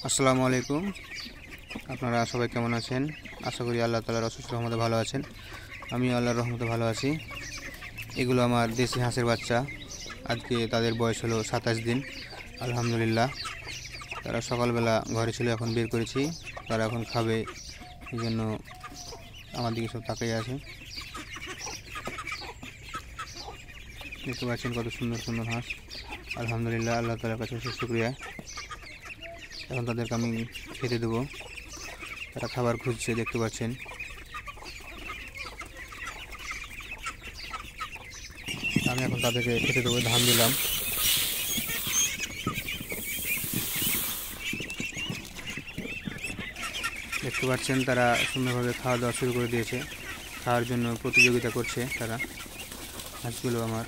আসসালামু আলাইকুম। আপনারা সবাই কেমন আছেন? আশা করি আল্লাহ তাআলার অশেষ রহমতে ভালো আছেন। আমি আল্লাহর রহমতে ভালো আছি। এগুলো আমার দেশি হাঁসের বাচ্চা। আজকে তাদের বয়স হলো 27 দিন। আলহামদুলিল্লাহ। তারা সকালবেলা ঘরে ছিল, এখন বের করেছি। তারা এখন খাবে, এই জন্য আমার দিকে সব তাকিয়ে আছে। দেখতে পাচ্ছেন কত সুন্দর সুন্দর হাঁস। আলহামদুলিল্লাহ, আল্লাহ তাআলার কাছে অশেষ শুকরিয়া। এখন তাদেরকে আমি খেতে দেবো। তারা খাবার খুঁজছে, দেখতে পাচ্ছেন। আমি এখন তাদেরকে খেতে দেবো, ধান দিলাম। দেখতে পাচ্ছেন তারা সুন্দরভাবে খাওয়া দাওয়া শুরু করে দিয়েছে। খাওয়ার জন্য প্রতিযোগিতা করছে তারা, হাঁসগুলো আমার।